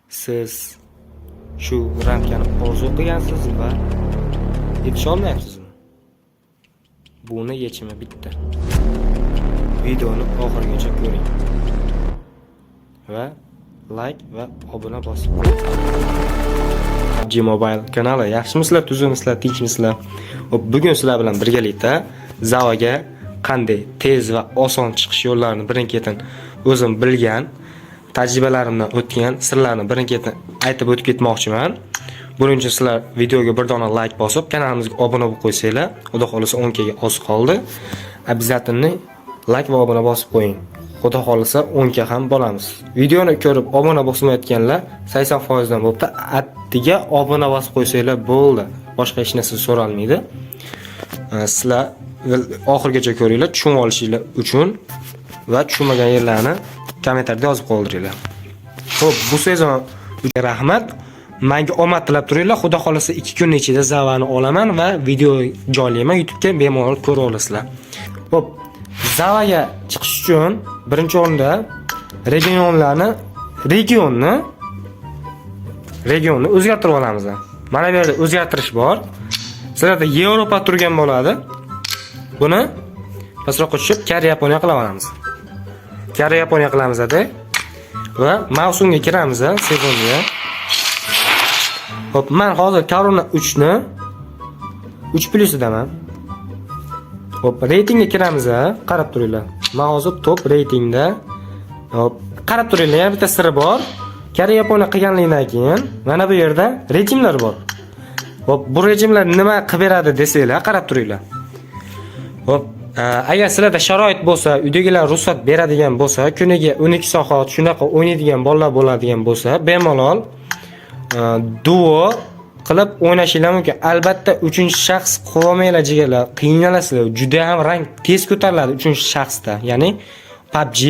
siz shu ramkani orzu qilgansiz va yetisha olmayapsizmi? Buni yechimi bitta. Videoni oxirigacha ko'ring. Va like va obuna bosing. PUBG Mobile kanali yaxshimisizlar, tuzukmisizlar, tinchmisizlar? Bugun sizlar bilan birgalikda Zavaga qanday tez va oson chiqish yo'llarini birin-ketin o'zim bilgan, tajribalarimdan o'tgan sirlarni birin-ketin aytib o'tib ketmoqchiman. Buning uchun sizlar videoga bir dona like bosib, kanalimizga obuna bo'lib qo'ysanglar, xudo xolisa 10 ga oz qoldi. Обязательно like va obuna bosib qo'ying. Xudo xolisa 10 ga ham bo'lamiz. Videoni ko'rib obuna bosmayotganlar 80% dan bo'libdi. Attiga obuna bosib qo'ysanglar bo'ldi. Boshqa hech narsa so'ralmaydi. Sizlar oxirgacha ko'ringlar, tushunib olishinglar uchun va tushunmagan yerlarni kommentarda yozib qoldiringlar. Xo'p, bu sezon rahmat. Menga omad tilab turinglar. Xudo xolisa 2 kun ichida Zavani olaman va video joylayman. YouTube'ga bemalol ko'ra olasizlar. Xo'p, Zavaga chiqish uchun birinchi o'rinda regionni o'zgartirib olamiz. Mana bu yerda o'zgartirish bor. Sizlarda Yevropa turgan bo'ladi. Buni pastroqqa tushib Koreya Yaponiya qilib olamiz. Koreya Yaponiya qilamiz edi. Va mavsumga kiramiz, sezonga. Hop, men hozir Corona 3 ni 3+ idaman. Hop, reytingga kiramiz, qarab turinglar. Men hozir top reytingda. Hop, qarab turinglar, yana bitta siri bor. Koreya Yaponiya qilganligidan keyin mana bu yerda rejimlar bor. Hop, bu rejimlar nima qilib beradi desanglar, qarab turinglar. Hop, agar sizlarda sharoit bo'lsa, uydagilar ruxsat beradigan bo'lsa, kuniga 12 soat shunaqa o'ynaydigan bolalar bo'ladigan bo'lsa, bemalol duo qilib o'ynashinglar mumkin. Albatta 3-shaxs qilolmaylar jigarlar, qiynalasizlar. Juda ham rang tez ko'tariladi 3-shaxsda. Ya'ni PUBG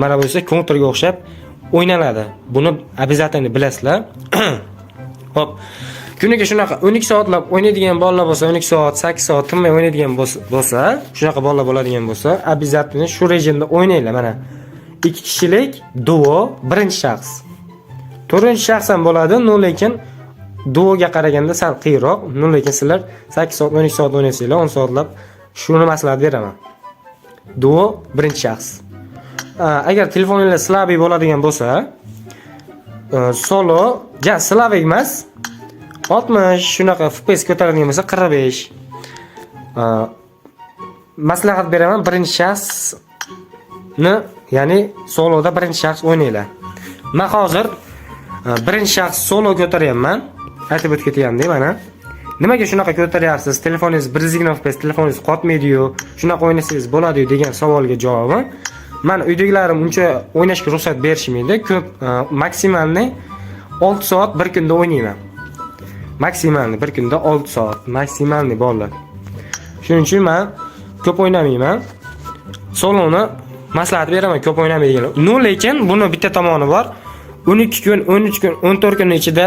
mana bu esa Counter'ga o'xshab o'ynaladi. Buni обязательно bilasizlar. Hop, kuniga shunaqa 12 soatlab o'ynaydigan bolalar bo'lsa, 12 soat, 8 soat tinmay o'ynaydigan bo'lsa, shunaqa bolalar bo'ladigan bo'lsa, обязательно shu rejimda o'ynanglar. Mana 2 kishilik duo, birinchi shaxs. 4-shaxs ham bo'ladi, lekin duoga qaraganda sal qiyinroq. Lekin sizlar 8 soat, 12 soat o'ynaysanglar, 10 soatlab shuni maslahat beraman. Duo birinchi shaxs. Agar telefoningiz slabiy bo'ladigan bo'lsa, solo, slabiy emas, 60 shunaqa FPS ko'taradigan bo'lsa 45. Maslahat beraman, birinchi shaxsni, ya'ni soloda birinchi shaxs o'ynanglar. Men hozir birinchi shaxs solo ko'taryapman. Aytib o'tib ketyapman, mana. Nimaga shunaqa ko'taryapsiz? Telefoningiz 120 FPS, telefoningiz qotmaydi-yu, shunaqa o'ynasangiz bo'ladi-yu degan savolga javobim. Men uydagilarim uncha o'ynashga ruxsat berishmaydi. Ko'p maksimalni 6 soat bir kunda o'ynayman. Maksimalni bir kunda 6 soat, maksimalni bolalar. Shuning uchun men ko'p o'ynamayman. Soloni maslahat beraman, ko'p o'ynamaydiganlar. Lekin buni bitta tomoni bor. 12 kun, 13 kun, 14 kun ichida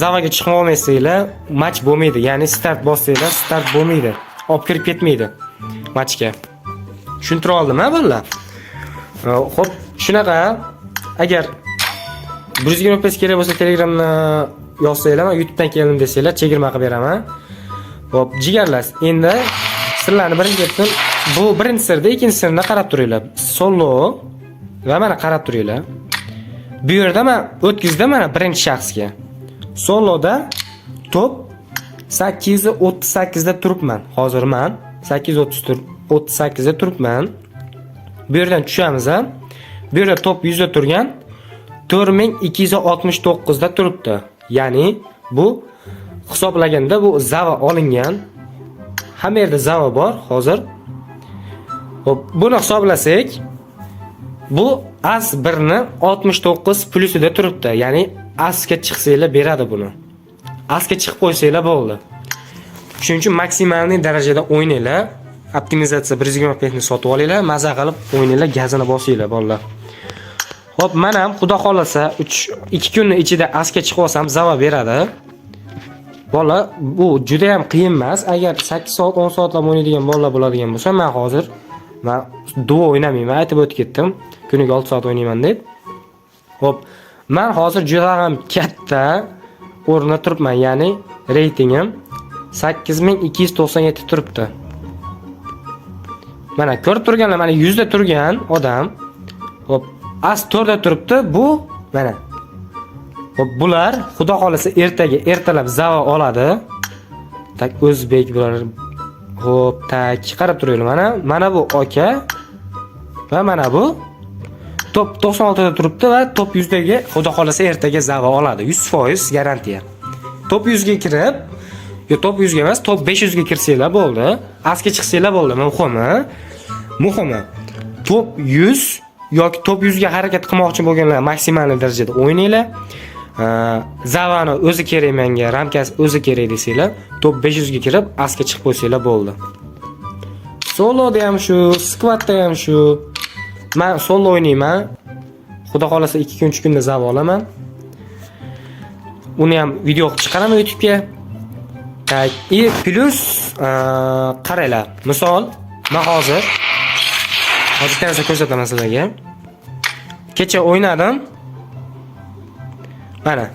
Zavaga chiqib olmaysanglar, match bo'lmaydi. Ya'ni start bossanglar, start bo'lmaydi. Olib kirib ketmaydi matchga. Tushuntirib oldimmi, bolalar? Xo'p, shunaqa. Agar 120 FPS kerak bo'lsa, Telegramni yozsanglar, men YouTubedan keldim desanglar, chegirma qilib beraman. Xo'p, jigarlar. Endi sirlarni birinchi bu birinchi sirda, ikkinchi sirni qarab turinglar. Solo va mana qarab turinglar. Bu yerda men o'tkizdim mana birinchi shaxsga. Soloda top 838 da turibman. Hozir men 838 da turibman. Bu yerdan tushamiz. Bu yerda top 100 da turgan, 4269 da turibdi. Ya'ni bu hisoblaganda bu Zava olingan. Hamma yerda Zava bor hozir. Hop, buni hisoblasak, bu AS1 ni 69 plusida turibdi. Ya'ni ASga chiqsanglar beradi buni. ASga chiqib qo'ysanglar bo'ldi. Shuning uchun maksimalniy darajada o'ynanglar. Optimizatsiya 120 FPS ni sotib olinglar, maza qilib o'ynanglar, gazini bosinglar bolalar. Hop, men ham xudo xolasa 2 kunning ichida ASga chiqib olsam Zava beradi. Bola, bu juda ham qiyin emas. Agar 8 soat, 10 soatlab o'ynaydigan bolalar bo'ladigan bo'lsa, men hozir duo o'ynamayman, aytib o'tib ketdim. Kuniga 6 soat o'ynayman deb. Hop, Men hozir juda ham katta o'rinda turibman, ya'ni reytingim 8297 turibdi. Mana ko'rib turganlar, mana 100 da turgan odam, hop, as 4 da turibdi. Bu mana. Hop, bular xudo xolasa ertalab zava oladi. Tak o'zbek bular. Hop, tak qarab turinglar. Mana bu aka va mana bu top 96 da turibdi va top 100 dagi xudo xolasa ertaga zava oladi. 100% garantiya. Top 100 ga kirib, yo top 100 ga emas, top 500 ga kirsanglar bo'ldi. Asga chiqsanglar bo'ldi. Muhimi top 100 yoki top 100 ga harakat qilmoqchi bo'lganlar maksimal darajada o'ynanglar. Zavani o'zi kerak menga, ramkasi o'zi kerak desanglar, top 500 ga kirib asga chiqib qo'ysanglar bo'ldi. Soloda ham shu, skvatda ham shu. Men solo o'ynayman. Xudo xolasa 2 kun 3 kunda zava olaman. Uni ham video qilib chiqaraman YouTube'ga. Tak, plus qaranglar. Misol, men hozir bitta ko'rsataman sizlarga. Kecha o'ynadim. Mana.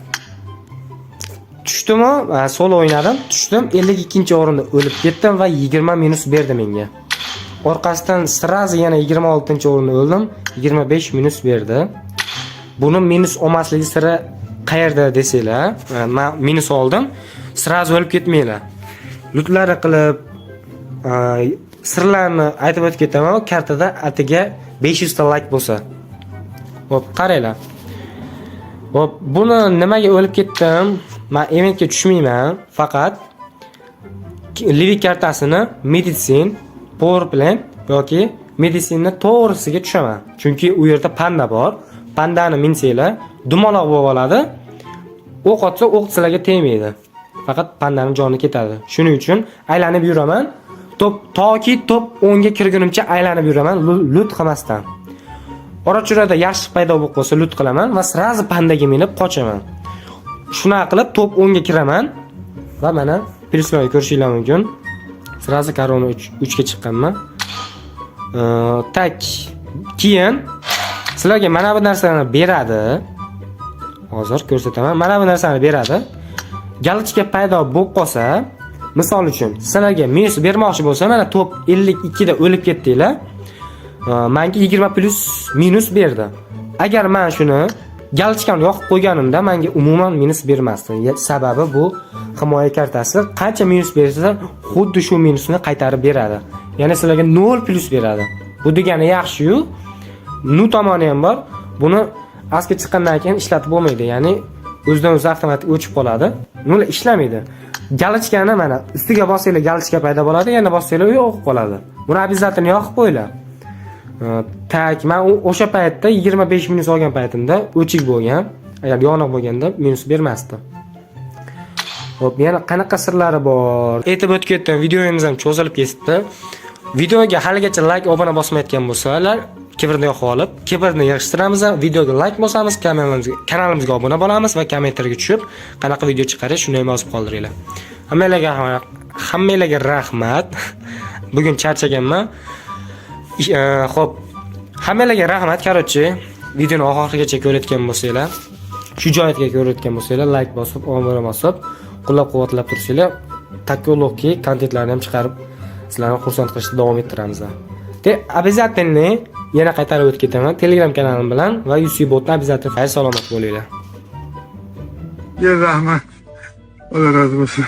Tushdimmi? Solo o'ynadim. Tushdim, 52-o'rinda o'lib ketdim va 20 minus berdi menga. Orqasidan sirazi yana 26-o'rinda o'ldim, 25 minus berdi. Buni minus olmasligi siri qayerda desanglar, men minus oldim. Sirazi o'lib ketmanglar. Lutlari qilib sirlarni aytib o'tib ketaman, kartada atiga 500 ta like bo'lsa. Hop, qaranglar. Hop, buni nimaga o'lib ketdim? Men eventga tushmayman, faqat Livik kartasini Medicine Power Plant yoki Medicine'ni to'g'risiga tushaman. Chunki u yerda panda bor. Pandani minsanglar, dumaloq bo'lib oladi. O'q otsa, o'q sizlarga tegmaydi. Faqat pandani joni ketadi. Shuning uchun aylanib yuraman. Toki top 10 ga kirgunimcha aylanib yuraman, lut qilmasdan. Ora-chirada yaxshi paydo bo'lib qolsa lut qilaman va sirazi pandaga minib qochaman. Shuna qilib top 10 ga kiraman va mana pluslarni ko'rishinglar mumkin. Sirazi korona 3 ga chiqqanman. Tak, keyin sizlarga mana bu narsani beradi. Hozir ko'rsataman. Mana bu narsani beradi. Galochka paydo bo'lib qolsa, misol uchun sizlarga minus bermoqchi bo'lsa, mana top 52 da o'lib ketdinglar. Menga 20 plus minus berdi. Agar men shuni galochkani yoqib qo'yganimda menga umuman minus bermasdi. Sababi bu himoya kartasi qancha minus bersa, xuddi shu minusni qaytarib beradi. Ya'ni sizlarga 0 plus beradi. Bu degani yaxshi-yu. Nu tomoni ham bor. Buni asga chiqqandan keyin ishlatib bo'lmaydi. Ya'ni o'zidan o'zi avtomatik o'chib qoladi. Buni ishlamaydi. Galochkani mana ustiga bossanglar galochka paydo bo'ladi, yana bossanglar yo'qib qoladi. Buni obязательно yoqib qo'yinglar. Tak, men o'sha paytda 25 minus olgan paytimda o'chik bo'lgan. Agar yoniq bo'lganda minus bermasdi. Xo'p, yana qanaqa sirlari bor? Aytib o'tib ketdim, videomiz ham cho'zilib ketdi. Videoga haligacha like, obuna bosmayotgan bo'lsalar, kibrni yoqib olib, kibrni yig'ishtiramiz, videoga like bosamiz, kanalimizga obuna bo'lamiz va kommentariyga tushib, qanaqa video chiqarish shuni ham yozib qoldiringlar. Hammalarga rahmat. Bugun charchaganman. Xo'p, hammalarga rahmat. Qarochi, videoni oxirigacha ko'rayotgan bo'lsanglar, shu joyga ko'rayotgan bo'lsanglar, like bosib, obuna bosib, qo'llab-quvvatlab tursanglar, takoloqki kontentlarni ham chiqarib sizlarni xursand qilishda davom ettiramiz. Обязательно yana qaytarib o'tib ketaman. Telegram kanalim bilan va YouTube botni обязательно xayr salomat bo'linglar. Rahmat. Alloh rozi bo'lsin.